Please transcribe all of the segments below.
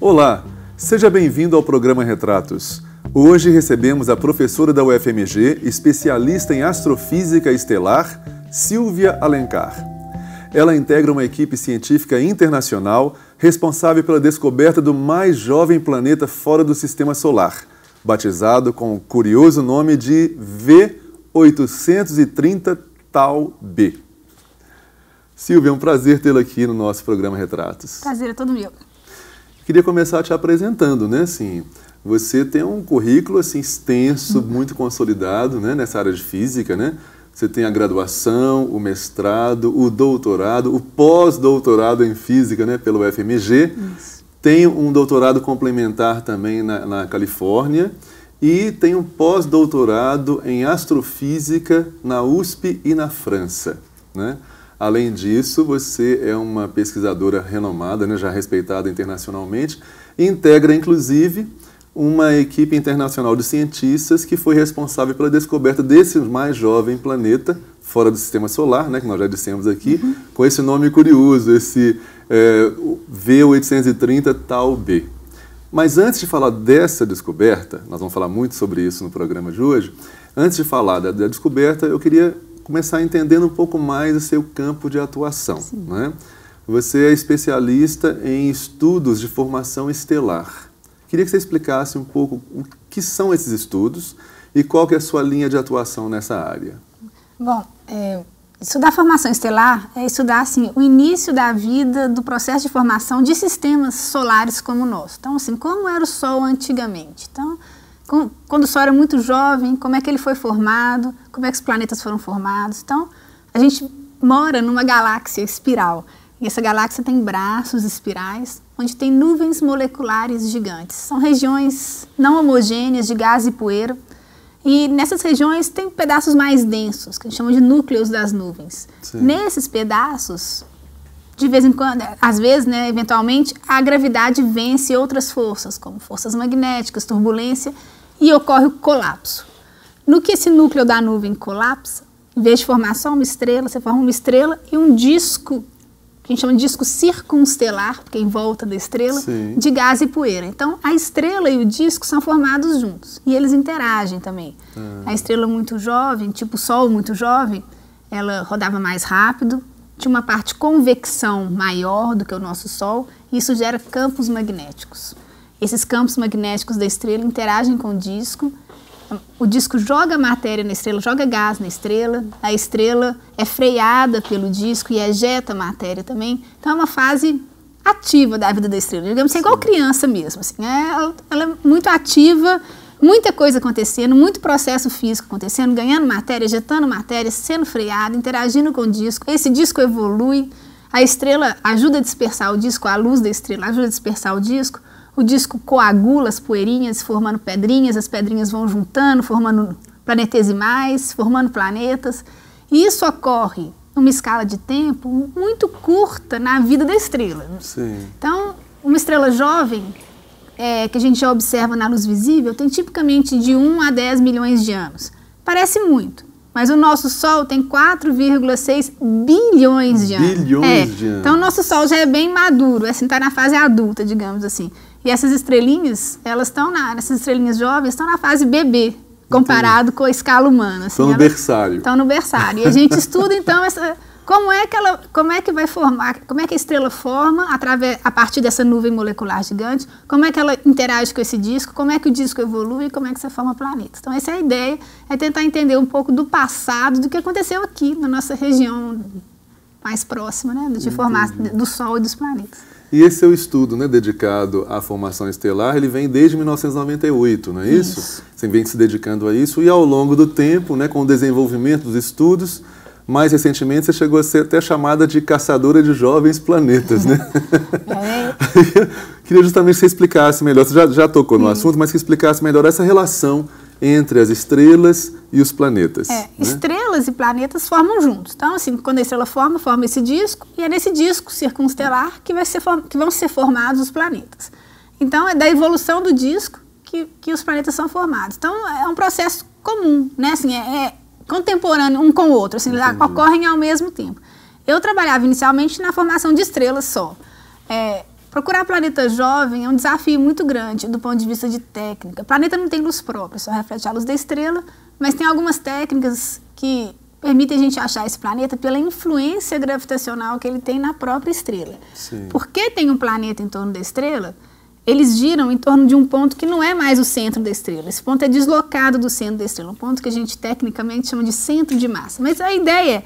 Olá, seja bem-vindo ao programa Retratos. Hoje recebemos a professora da UFMG, especialista em astrofísica estelar, Silvia Alencar. Ela integra uma equipe científica internacional responsável pela descoberta do mais jovem planeta fora do Sistema Solar, batizado com o curioso nome de V830 Tau B. Silvia, é um prazer tê-la aqui no nosso programa Retratos. Prazer é todo meu. Queria começar te apresentando, né? Assim, você tem um currículo assim, extenso, muito consolidado, né? Nessa área de física, né? Você tem a graduação, o mestrado, o doutorado, o pós-doutorado em física, né? Pelo UFMG. Isso. Tem um doutorado complementar também na Califórnia e tem um pós-doutorado em astrofísica na USP e na França, né? Além disso, você é uma pesquisadora renomada, né, já respeitada internacionalmente, e integra, inclusive, uma equipe internacional de cientistas que foi responsável pela descoberta desse mais jovem planeta fora do Sistema Solar, né, que nós já dissemos aqui, com esse nome curioso, esse V830 Tau B. Mas antes de falar dessa descoberta, nós vamos falar muito sobre isso no programa de hoje, antes de falar da descoberta, eu queria começar entendendo um pouco mais o seu campo de atuação, né? Você é especialista em estudos de formação estelar. Queria que você explicasse um pouco o que são esses estudos e qual que é a sua linha de atuação nessa área. Bom, estudar formação estelar é estudar assim, o início da vida do processo de formação de sistemas solares como o nosso. Então, assim, como era o Sol antigamente? Então, quando o Sol era muito jovem, como é que ele foi formado, como é que os planetas foram formados. Então, a gente mora numa galáxia espiral, e essa galáxia tem braços espirais, onde tem nuvens moleculares gigantes. São regiões não homogêneas de gás e poeira, e nessas regiões tem pedaços mais densos, que a gente chama de núcleos das nuvens. Sim. Nesses pedaços, de vez em quando, às vezes, né, eventualmente, a gravidade vence outras forças, como forças magnéticas, turbulência, e ocorre o colapso. No que esse núcleo da nuvem colapsa, em vez de formar só uma estrela, você forma uma estrela e um disco, que a gente chama de disco circunstelar, porque é em volta da estrela, sim, de gás e poeira. Então, a estrela e o disco são formados juntos, e eles interagem também. A estrela muito jovem, tipo o Sol muito jovem, ela rodava mais rápido, tinha uma parte de convecção maior do que o nosso Sol, e isso gera campos magnéticos. Esses campos magnéticos da estrela interagem com o disco joga matéria na estrela, joga gás na estrela, a estrela é freada pelo disco e ejeta matéria também. Então é uma fase ativa da vida da estrela, digamos assim, igual criança mesmo. Assim, ela é muito ativa, muita coisa acontecendo, muito processo físico acontecendo, ganhando matéria, ejetando matéria, sendo freada, interagindo com o disco. Esse disco evolui, a estrela ajuda a dispersar o disco, a luz da estrela ajuda a dispersar o disco coagula as poeirinhas, formando pedrinhas, as pedrinhas vão juntando, formando planetesimais, formando planetas. E isso ocorre numa escala de tempo muito curta na vida da estrela. Sim. Então, uma estrela jovem, que a gente já observa na luz visível, tem tipicamente de 1 a 10 milhões de anos. Parece muito, mas o nosso Sol tem 4,6 bilhões de anos. Bilhões de anos. Então, o nosso Sol já é bem maduro, assim, está na fase adulta, digamos assim. E essas estrelinhas, essas estrelinhas jovens estão na fase bebê, comparado com a escala humana. Assim, estão no berçário. Estão no berçário. E a gente estuda, então, como é que vai formar, como é que a estrela forma a partir dessa nuvem molecular gigante, como é que ela interage com esse disco, como é que o disco evolui, como é que você forma planetas. Então, essa é a ideia, é tentar entender um pouco do passado, do que aconteceu aqui na nossa região mais próxima, né, de formar do Sol e dos planetas. E esse seu estudo, né, dedicado à formação estelar, ele vem desde 1998, não é isso? Isso. Você vem se dedicando a isso e ao longo do tempo, né, com o desenvolvimento dos estudos, mais recentemente você chegou a ser até chamada de caçadora de jovens planetas, né? Queria justamente que você explicasse melhor, você já tocou no assunto, mas que explicasse melhor essa relação entre as estrelas e os planetas. Né? Estrelas e planetas formam juntos. Então, assim, quando a estrela forma esse disco, e é nesse disco circunstelar que vão ser formados os planetas. Então, é da evolução do disco que os planetas são formados. Então, é um processo comum, né? Assim, contemporâneo um com o outro, assim, ocorrem ao mesmo tempo. Eu trabalhava inicialmente na formação de estrelas só. Procurar planeta jovem é um desafio muito grande do ponto de vista de técnica. O planeta não tem luz própria, só reflete a luz da estrela, mas tem algumas técnicas que permitem a gente achar esse planeta pela influência gravitacional que ele tem na própria estrela. Sim. Porque tem um planeta em torno da estrela, eles giram em torno de um ponto que não é mais o centro da estrela. Esse ponto é deslocado do centro da estrela, um ponto que a gente tecnicamente chama de centro de massa. Mas a ideia é,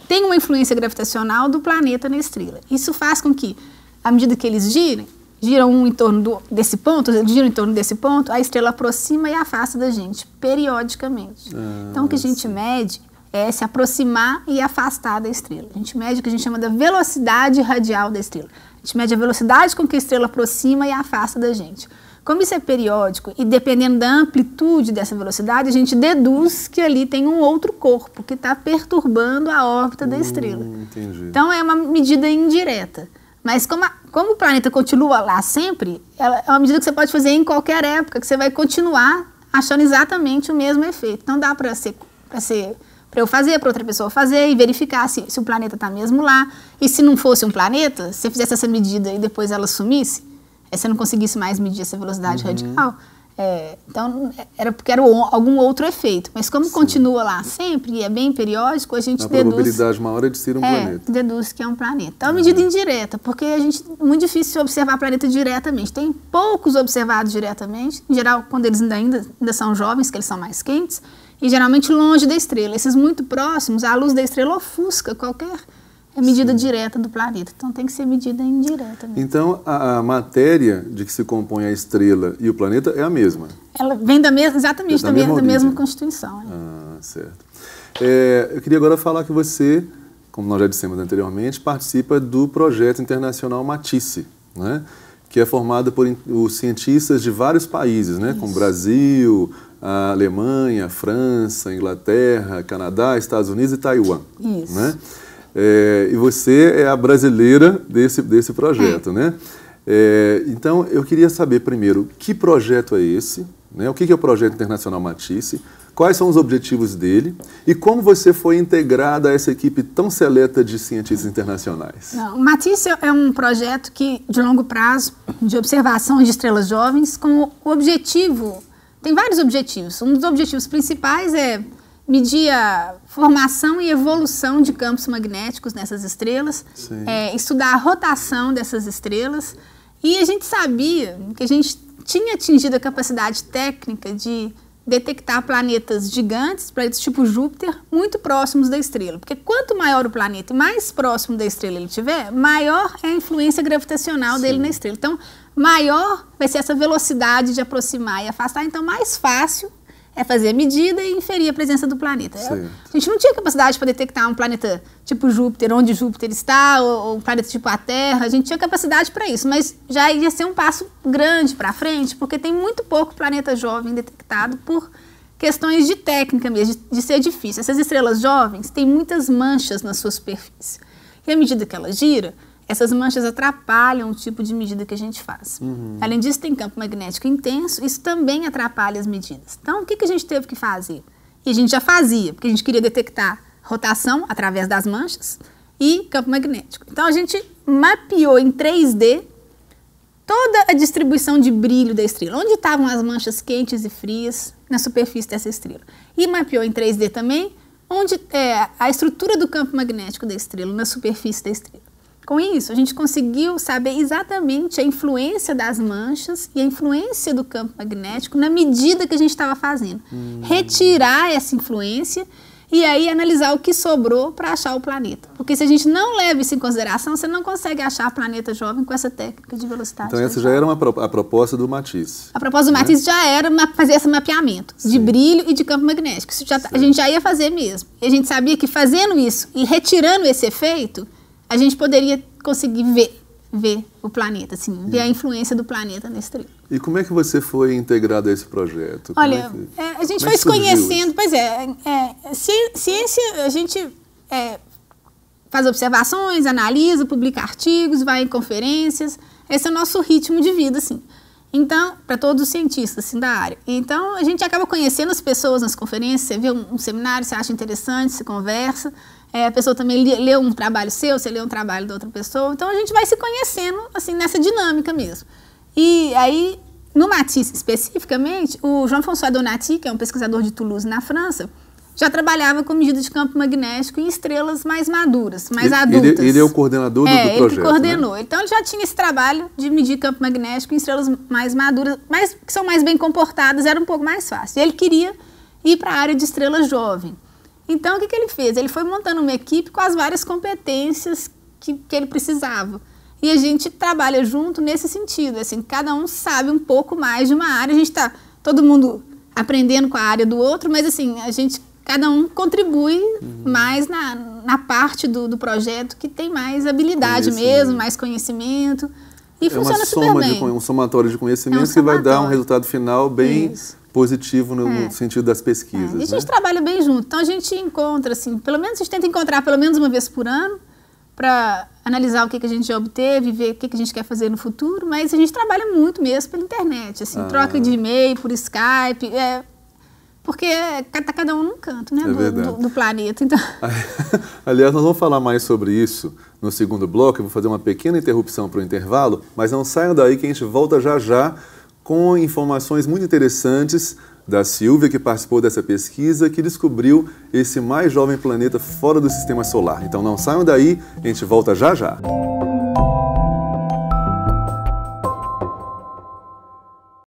tem uma influência gravitacional do planeta na estrela. Isso faz com que, à medida que eles giram um em torno desse ponto, giram em torno desse ponto, a estrela aproxima e afasta da gente, periodicamente. Então, o que a gente mede é se aproximar e afastar da estrela. A gente mede o que a gente chama da velocidade radial da estrela. A gente mede a velocidade com que a estrela aproxima e afasta da gente. Como isso é periódico e dependendo da amplitude dessa velocidade, a gente deduz que ali tem um outro corpo que está perturbando a órbita da estrela. Entendi. Então é uma medida indireta. Mas como o planeta continua lá sempre, é uma medida que você pode fazer em qualquer época, que você vai continuar achando exatamente o mesmo efeito. Então dá para eu fazer, para outra pessoa fazer e verificar se o planeta está mesmo lá. E se não fosse um planeta, se você fizesse essa medida e depois ela sumisse, você não conseguisse mais medir essa velocidade radial, então era porque era algum outro efeito. Mas como continua lá sempre e é bem periódico, a gente deduz... A probabilidade maior é de ser um planeta. Deduz que é um planeta. Então é uma medida indireta, porque é muito difícil observar planeta diretamente. Tem poucos observados diretamente, em geral quando eles ainda são jovens, que eles são mais quentes, e geralmente longe da estrela. Esses muito próximos, a luz da estrela ofusca qualquer medida direta do planeta. Então tem que ser medida indireta mesmo. Então a matéria de que se compõe a estrela e o planeta é a mesma? Ela vem exatamente da mesma constituição. Certo. Eu queria agora falar que você, como nós já dissemos anteriormente, participa do projeto internacional Matisse, né? Que é formado por os cientistas de vários países, né? Como Brasil, a Alemanha, França, Inglaterra, Canadá, Estados Unidos e Taiwan. Isso. Né? E você é a brasileira desse projeto, né? Então, eu queria saber primeiro, que projeto é esse? Né? O que é o Projeto Internacional Matisse? Quais são os objetivos dele? E como você foi integrada a essa equipe tão seleta de cientistas internacionais? O Matisse é um projeto de longo prazo, de observação de estrelas jovens, com o objetivo... Tem vários objetivos. Um dos objetivos principais é medir a formação e evolução de campos magnéticos nessas estrelas, estudar a rotação dessas estrelas. E a gente sabia que a gente tinha atingido a capacidade técnica de detectar planetas gigantes, planetas tipo Júpiter, muito próximos da estrela. Porque quanto maior o planeta e mais próximo da estrela ele tiver, maior é a influência gravitacional dele na estrela. Então, maior vai ser essa velocidade de aproximar e afastar, então mais fácil é fazer a medida e inferir a presença do planeta. A gente não tinha capacidade para detectar um planeta tipo Júpiter, onde Júpiter está, ou um planeta tipo a Terra, a gente tinha capacidade para isso, mas já ia ser um passo grande para frente, porque tem muito pouco planeta jovem detectado por questões de técnica mesmo, de ser difícil. Essas estrelas jovens têm muitas manchas na sua superfície, e à medida que ela gira, essas manchas atrapalham o tipo de medida que a gente faz. Além disso, tem campo magnético intenso, isso também atrapalha as medidas. Então, o que a gente teve que fazer? E a gente já fazia, porque a gente queria detectar rotação através das manchas e campo magnético. Então, a gente mapeou em 3D toda a distribuição de brilho da estrela, onde estavam as manchas quentes e frias na superfície dessa estrela. E mapeou em 3D também onde é a estrutura do campo magnético da estrela, na superfície da estrela. Com isso, a gente conseguiu saber exatamente a influência das manchas e a influência do campo magnético na medida que a gente estava fazendo. Retirar essa influência e aí analisar o que sobrou para achar o planeta. Porque se a gente não leva isso em consideração, você não consegue achar planeta jovem com essa técnica de velocidade. Então essa já era a proposta do Matisse. A proposta do Matisse já era fazer esse mapeamento de brilho e de campo magnético. Isso a gente já ia fazer mesmo. E a gente sabia que fazendo isso e retirando esse efeito, a gente poderia conseguir ver o planeta, assim, ver a influência do planeta na estrela. E como é que você foi integrado a esse projeto? Olha, a gente foi se conhecendo, pois ciência, a gente faz observações, analisa, publica artigos, vai em conferências, esse é o nosso ritmo de vida, assim. Então, para todos os cientistas assim, da área. Então, a gente acaba conhecendo as pessoas nas conferências, você vê um seminário, você acha interessante, você conversa, a pessoa também lê um trabalho seu, você lê um trabalho da outra pessoa, então a gente vai se conhecendo assim, nessa dinâmica mesmo. E aí, no Matisse especificamente, o Jean-François Donati, que é um pesquisador de Toulouse, na França, já trabalhava com medida de campo magnético em estrelas mais maduras, mais adultas. Ele é o coordenador do projeto, ele que coordenou. Né? Então, ele já tinha esse trabalho de medir campo magnético em estrelas mais maduras, que são mais bem comportadas, era um pouco mais fácil. E ele queria ir para a área de estrela jovem. Então, o que ele fez? Ele foi montando uma equipe com as várias competências que ele precisava. E a gente trabalha junto nesse sentido, assim, cada um sabe um pouco mais de uma área, a gente está todo mundo aprendendo com a área do outro, mas assim, cada um contribui mais na parte do projeto que tem mais habilidade mesmo, mais conhecimento, e funciona super bem. Um somatório de conhecimentos que vai dar um resultado final bem positivo no sentido das pesquisas. E a gente trabalha bem junto, então a gente encontra, assim, pelo menos a gente tenta encontrar pelo menos uma vez por ano, para analisar o que a gente já obteve, ver o que a gente quer fazer no futuro, mas a gente trabalha muito mesmo pela internet, assim, troca de e-mail, por Skype, porque está cada um num canto, né, do planeta. Então... Aliás, nós vamos falar mais sobre isso no segundo bloco. Eu vou fazer uma pequena interrupção para o intervalo, mas não saiam daí que a gente volta já já com informações muito interessantes da Silvia, que participou dessa pesquisa, que descobriu esse mais jovem planeta fora do sistema solar. Então não saiam daí, a gente volta já já.